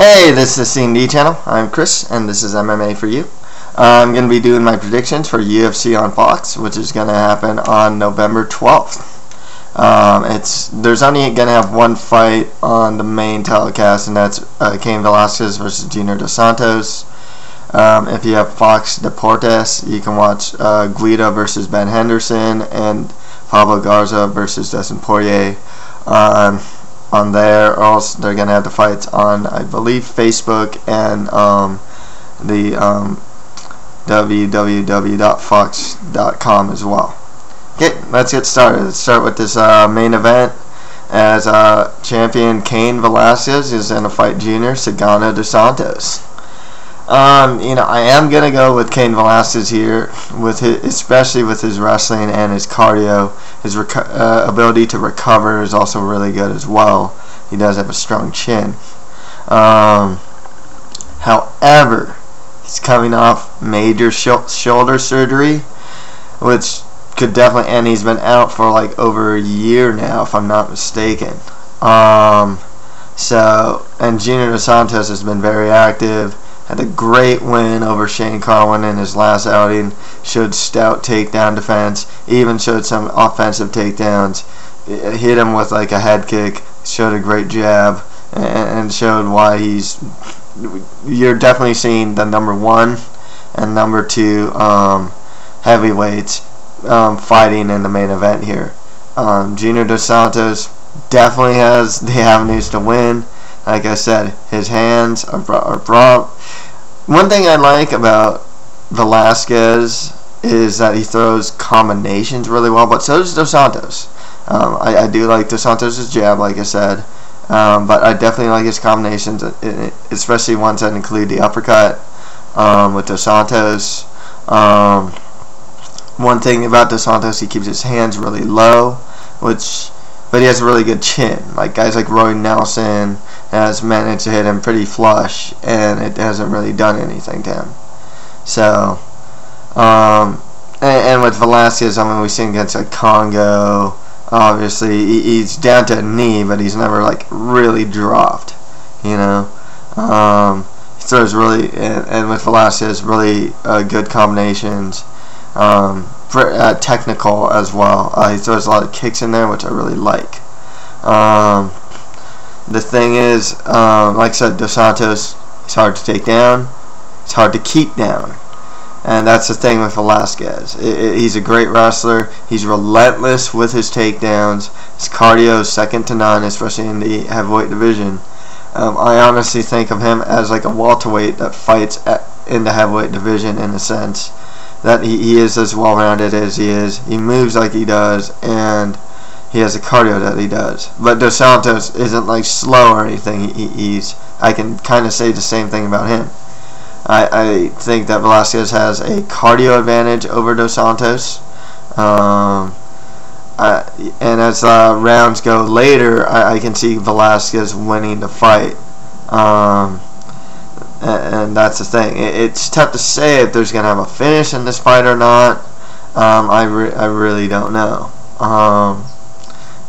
Hey, this is C&D channel. I'm Chris, and this is MMA for you. I'm going to be doing my predictions for UFC on Fox, which is going to happen on November 12th. There's only going to have one fight on the main telecast, and that's Cain Velasquez versus Junior Dos Santos. If you have Fox Deportes, you can watch Guida versus Ben Henderson and Pablo Garza versus Dustin Poirier on there. Or else they're going to have the fights on, I believe, Facebook and the www.fox.com as well. Okay, let's get started. Let's start with this main event, as champion Cain Velasquez is going to fight Junior Dos Santos. I am going to go with Cain Velasquez here, especially with his wrestling and his cardio. His ability to recover is also really good as well. He does have a strong chin. However, he's coming off major shoulder surgery, which could definitely, and he's been out for like over a year now, if I'm not mistaken. And Junior Dos Santos has been very active. Had a great win over Shane Carwin in his last outing. Showed stout takedown defense. Even showed some offensive takedowns. Hit him with like a head kick. Showed a great jab, and showed why you're definitely seeing the number 1 and number 2 heavyweights fighting in the main event here. Junior Dos Santos definitely has the avenues to win. Like I said, his hands are broad. One thing I like about Velasquez is that he throws combinations really well, but so does Dos Santos. I do like Dos Santos' jab, like I said, but I definitely like his combinations, especially ones that include the uppercut with Dos Santos. One thing about Dos Santos, he keeps his hands really low, but he has a really good chin. Like guys like Roy Nelson has managed to hit him pretty flush, and it hasn't really done anything to him. So, and with Velasquez, I mean, we've seen against like Congo. Obviously, he's down to a knee, but he's never like really dropped. He throws really, and with Velasquez, really good combinations. Technical as well. He throws a lot of kicks in there, which I really like. The thing is, like I said, Dos Santos, he's hard to take down. It's hard to keep down. And that's the thing with Velasquez. He's a great wrestler. He's relentless with his takedowns. His cardio is second to none, especially in the heavyweight division. I honestly think of him as like a welterweight that fights in the heavyweight division, in a sense that he is as well-rounded as he is. He moves like he does, and he has a cardio that he does. But Dos Santos isn't like slow or anything. I can kind of say the same thing about him. I think that Velasquez has a cardio advantage over Dos Santos. And as rounds go later, I can see Velasquez winning the fight. And that's the thing. It's tough to say if there's going to have a finish in this fight or not. I really don't know.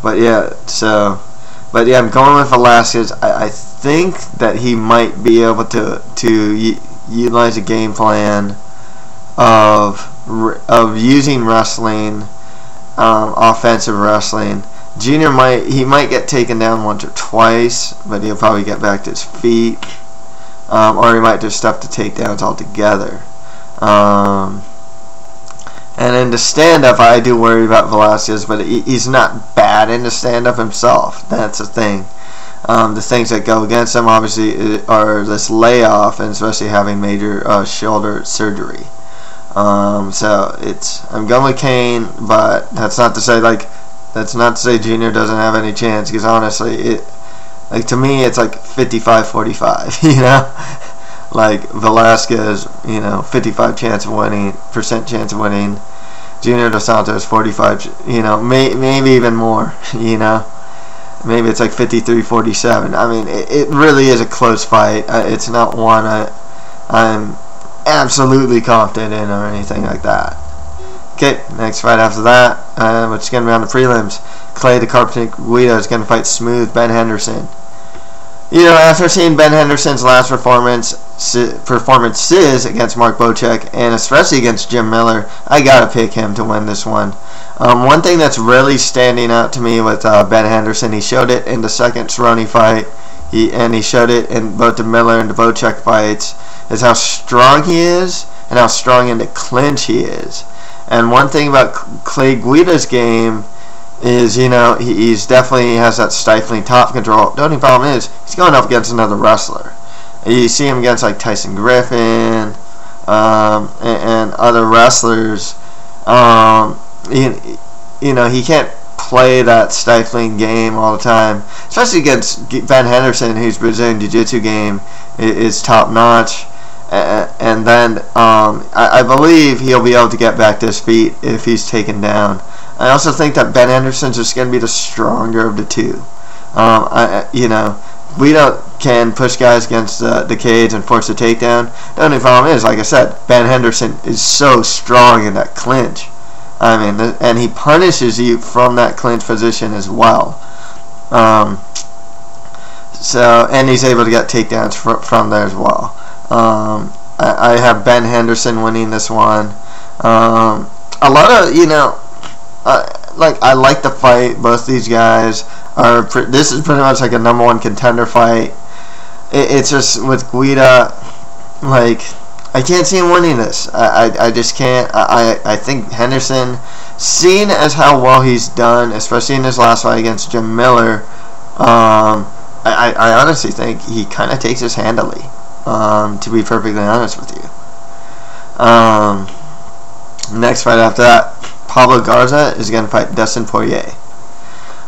But yeah, I'm going with Velasquez. I think that he might be able to utilize a game plan of using wrestling, offensive wrestling. Junior might get taken down once or twice, but he'll probably get back to his feet. Or he might just stuff the takedowns altogether. And in the stand-up, I do worry about Velasquez, but he's not bad in the stand-up himself. That's the thing. The things that go against him, obviously, are this layoff, and especially having major shoulder surgery. So I'm going with Cain, but that's not to say Junior doesn't have any chance, because honestly, to me, it's like 55-45, like Velasquez, 55% chance of winning. Junior Dos Santos 45, maybe even more, maybe it's like 53-47. I mean, it really is a close fight. It's not one I'm absolutely confident in or anything like that. Okay, next fight after that, which is going to be on the prelims. Clay the Carpenter Guida is going to fight Smooth Ben Henderson. After seeing Ben Henderson's last performances against Mark Bocek and especially against Jim Miller, I gotta pick him to win this one. One thing that's really standing out to me with Ben Henderson, he showed it in the second Cerrone fight, and he showed it in both the Miller and the Bocek fights, is how strong he is and how strong in the clinch he is. And one thing about Clay Guida's game is, he's definitely has that stifling top control. The only problem is he's going up against another wrestler. You see him against like Tyson Griffin and other wrestlers. He can't play that stifling game all the time, especially against Ben Henderson, whose Brazilian Jiu-Jitsu game is top notch. And then I believe he'll be able to get back to his feet if he's taken down. I also think that Ben Henderson's just going to be the stronger of the two. Guida can push guys against the cage and force a takedown. The only problem is, like I said, Ben Henderson is so strong in that clinch. And he punishes you from that clinch position as well. And he's able to get takedowns from there as well. I have Ben Henderson winning this one. A lot of, I like the fight. Both these guys are. This is pretty much like a #1 contender fight. It's just with Guida, I can't see him winning this. I just can't. I think Henderson, seeing as how well he's done, especially in his last fight against Jim Miller, I honestly think he kind of takes this handily. To be perfectly honest with you. Next fight after that, Pablo Garza is going to fight Dustin Poirier.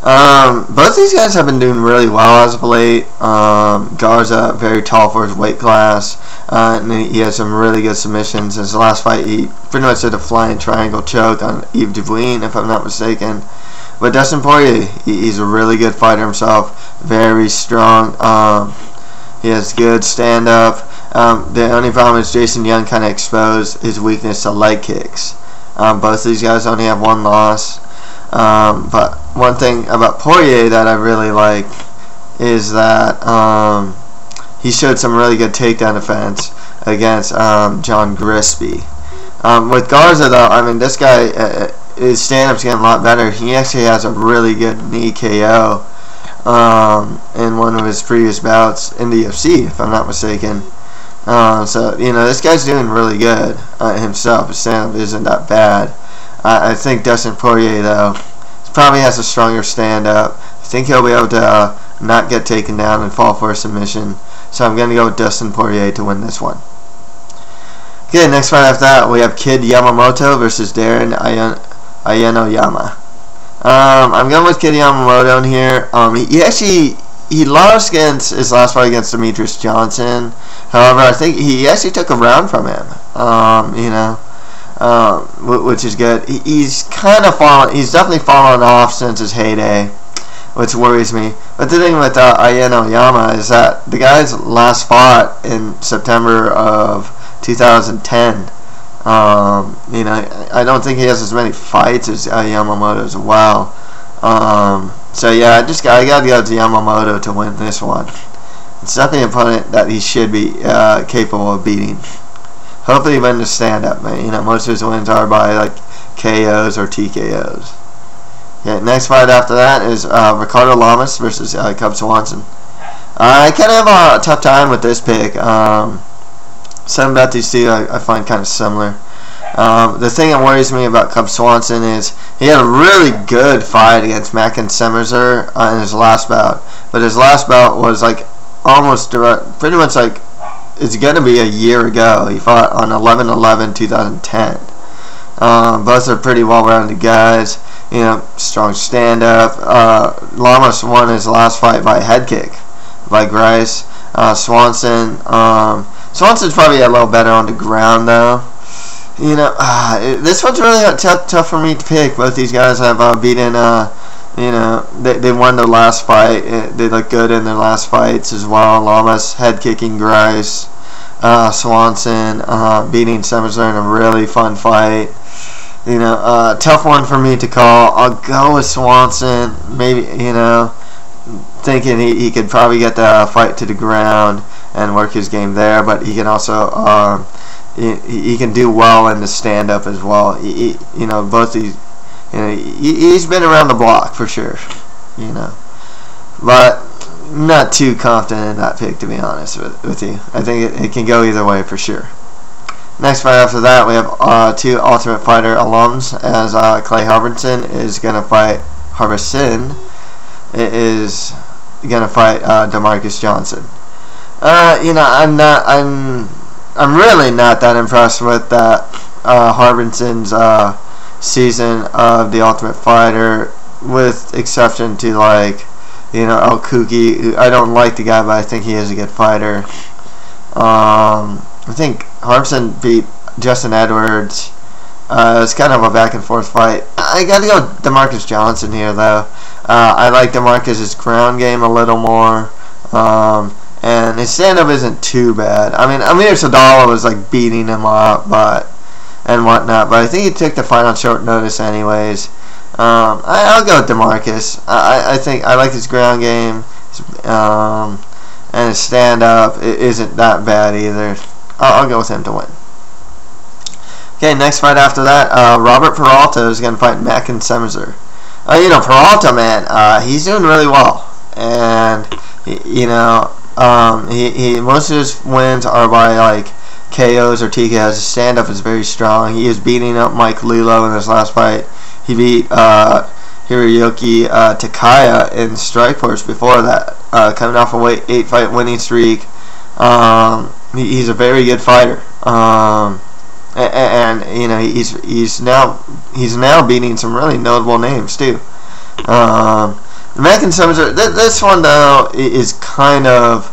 Both these guys have been doing really well as of late. Garza, very tall for his weight class, and he has some really good submissions. His last fight, he pretty much did a flying triangle choke on Yves Dubuin, if I'm not mistaken. But Dustin Poirier, he's a really good fighter himself, very strong. He has good stand-up. The only problem is Jason Young kind of exposed his weakness to leg kicks. Both of these guys only have one loss. But one thing about Poirier that I really like is that he showed some really good takedown defense against John Grisby. With Garza, though, this guy, his stand-up's getting a lot better. He actually has a really good knee KO in one of his previous bouts in the UFC, if I'm not mistaken. This guy's doing really good himself. His stand-up isn't that bad. I think Dustin Poirier, though, probably has a stronger stand-up. I think he'll be able to not get taken down and fall for a submission. So I'm going to go with Dustin Poirier to win this one. Okay, next fight after that, we have Kid Yamamoto versus Darren Uyenoyama. I'm going with Kid Yamamoto in here. He lost against his last fight against Demetrius Johnson. However, I think he actually took a round from him. Which is good. He's kind of fallen. He's definitely fallen off since his heyday, which worries me. But the thing with Uyenoyama is that the guy's last fought in September of 2010. I don't think he has as many fights as Yamamoto as well. So yeah, I gotta go to Yamamoto to win this one. It's definitely an opponent that he should be capable of beating. Hopefully he wins the stand-up, man. Most of his wins are by KOs or TKOs. Okay, next fight after that is Ricardo Lamas versus Cub Swanson. I kind of have a tough time with this pick. Something about these two I find kind of similar. The thing that worries me about Cub Swanson is he had a really good fight against Mackens Semerzier in his last bout, but his last bout was almost direct, pretty much it's going to be a year ago. He fought on 11/11/2010. Both are pretty well-rounded guys. Strong stand-up. Lamas won his last fight by a head kick by Grice. Swanson's probably a little better on the ground, though. This one's really tough for me to pick. Both these guys have beaten. They won their last fight. They look good in their last fights as well. Lamas head kicking Grice. Swanson beating Semerzier in a really fun fight. Tough one for me to call. I'll go with Swanson. Maybe thinking he could probably get the fight to the ground and work his game there, but he can also he can do well in the stand-up as well. Both these, he's been around the block for sure, but not too confident in that pick, to be honest with you. I think it can go either way for sure. Next fight after that, we have two Ultimate Fighter alums, as Clay Harvsion is going to fight Harvsion is going to fight DaMarques Johnson. I'm really not that impressed with Harvson's season of the Ultimate Fighter, with exception to El Kuki, who I don't like the guy, but I think he is a good fighter. I think Harvsion beat Justin Edwards. It's kind of a back and forth fight. I got to go with DaMarques Johnson here, though. I like DaMarques' ground game a little more, and his stand-up isn't too bad. I mean, Amir Sadala was beating him up, and whatnot, but I think he took the fight on short notice, anyways. I'll go with DaMarques. I think I like his ground game, and his stand-up isn't that bad either. I'll go with him to win. Okay, next fight after that, Robert Peralta is going to fight Mackens Semerzier. Peralta, man, he's doing really well, and he most of his wins are by KOs or TKOs. His stand-up is very strong. He is beating up Mike Lilo in his last fight. He beat Hiroyuki Takaya in Strikeforce before that, coming off a 8-fight winning streak. He's a very good fighter, and he's now beating some really notable names too. Mackens Semerzier, this one though is kind of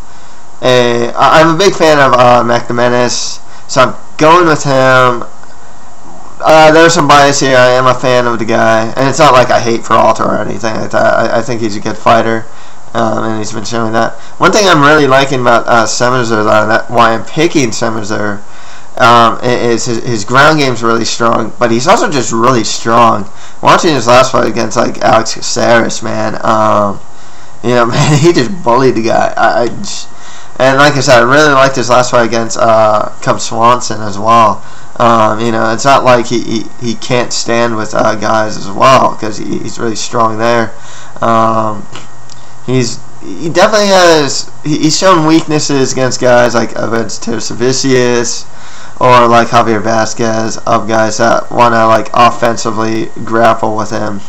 I'm a big fan of Mac the Menace, so I'm going with him. There's some bias here. I am a fan of the guy, and it's not like I hate Peralta or anything like that. I think he's a good fighter, and he's been showing that. One thing I'm really liking about Semerzier, though, why I'm picking Semerzier, is his ground game's really strong, but he's also just really strong. Watching his last fight against Alex Caceres, man, man, he just bullied the guy. And like I said, I really liked his last fight against Cub Swanson as well. It's not like he can't stand with guys as well, because he's really strong there. He definitely has. He's shown weaknesses against guys like Tercevicius or Javier Vasquez, of guys that want to offensively grapple with him.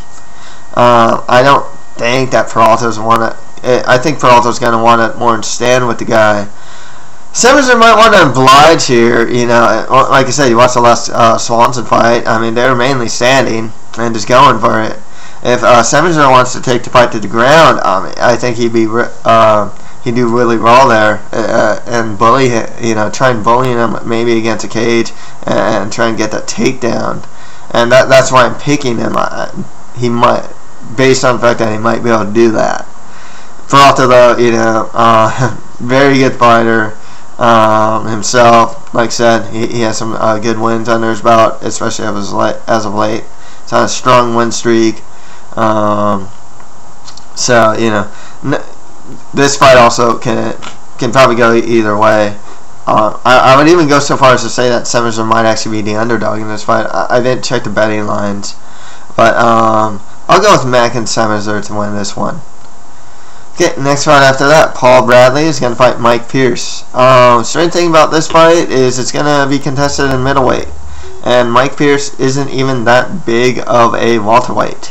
I don't think that Peralta's I think Peralta's going to want to more stand with the guy. Semerzier might want to oblige here, like I said, you watched the last Swanson fight. I mean, they were mainly standing and just going for it. If Semerzier wants to take the fight to the ground, I think he'd do really well there, and bully him, try and bully him maybe against a cage and try and get that takedown. And that's why I'm picking him. He might, based on the fact that he might be able to do that. Peralta, though, very good fighter. Himself, like I said, he has some good wins under his belt, especially as of late. He's on a strong win streak. This fight also can probably go either way. I would even go so far as to say that Semerzier might actually be the underdog in this fight. I didn't check the betting lines, but I'll go with Mackens Semerzier to win this one. Okay, next fight after that, Paul Bradley is going to fight Mike Pierce. Strange thing about this fight is it's going to be contested in middleweight, and Mike Pierce isn't even that big of a welterweight.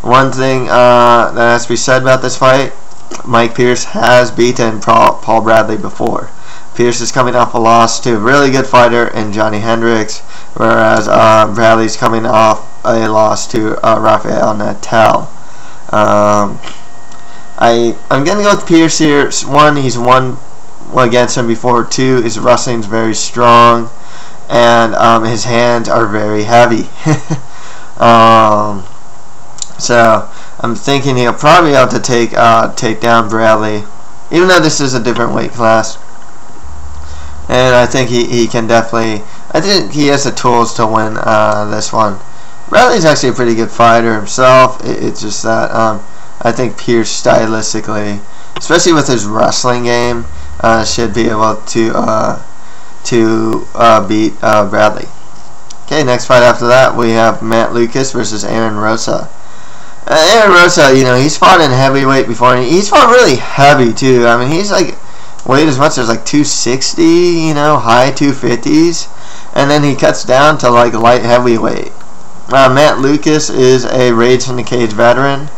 One thing that has to be said about this fight, Mike Pierce has beaten Paul Bradley before. Pierce is coming off a loss to a really good fighter in Johnny Hendricks, whereas Bradley's coming off a loss to Rafael Natal. I'm going to go with Pierce here. One, he's won against him before. Two, his wrestling's very strong, and his hands are very heavy. So I'm thinking he'll probably have to take down Bradley, even though this is a different weight class. And I think he can definitely. I think he has the tools to win this one. Bradley's actually a pretty good fighter himself. It's just that I think Pierce stylistically, especially with his wrestling game, should be able to beat Bradley. Okay, next fight after that we have Matt Lucas versus Aaron Rosa. Aaron Rosa, you know, he's fought in heavyweight before, and he's fought really heavy too. I mean, he's like weighed as much as like 260, you know, high 250s, and then he cuts down to like light heavyweight. Matt Lucas is a Rage from the Cage veteran.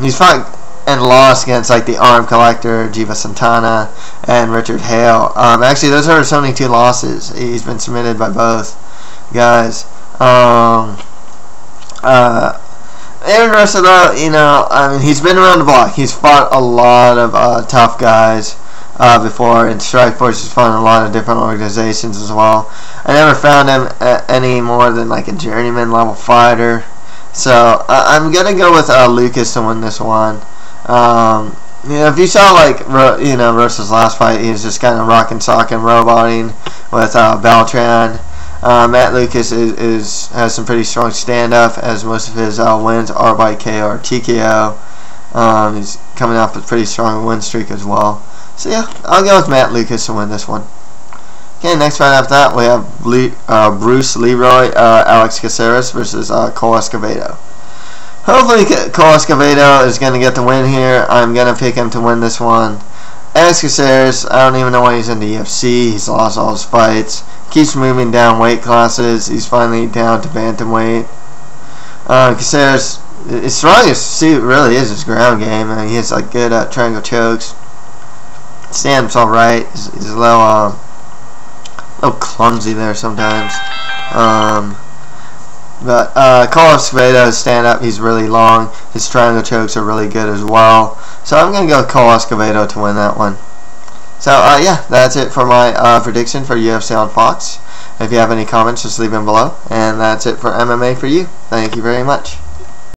He's fought and lost against like the Arm Collector, Jiva Santana, and Richard Hale. Actually, those are his only 2 losses. He's been submitted by both guys. Aaron Rosa, though, you know, I mean, he's been around the block. He's fought a lot of tough guys before in Strikeforce. He's fought in a lot of different organizations as well. I never found him any more than like a journeyman level fighter. So I'm gonna go with Lucas to win this one. You know, if you saw like Rosa's last fight, he was just kind of rocking, socking, roboting with Beltran. Matt Lucas has some pretty strong stand-up, as most of his wins are by KO or TKO. He's coming off a pretty strong win streak as well. So yeah, I'll go with Matt Lucas to win this one. Okay, next fight after that we have Bruce Leroy, Alex Caceres versus Cole Escovedo. Hopefully Cole Escovedo is going to get the win here. I'm going to pick him to win this one. Alex Caceres, I don't even know why he's in the UFC. He's lost all his fights. Keeps moving down weight classes. He's finally down to bantamweight. Caceres, his strongest suit really is his ground game. I mean, he has like good triangle chokes. Stand-up's alright. He's a little clumsy there sometimes. But Cole Escovedo's stand-up, he's really long. His triangle chokes are really good as well. So I'm going to go with Cole Escovedo to win that one. So yeah, that's it for my prediction for UFC on Fox. If you have any comments, just leave them below. And that's it for MMA for you. Thank you very much.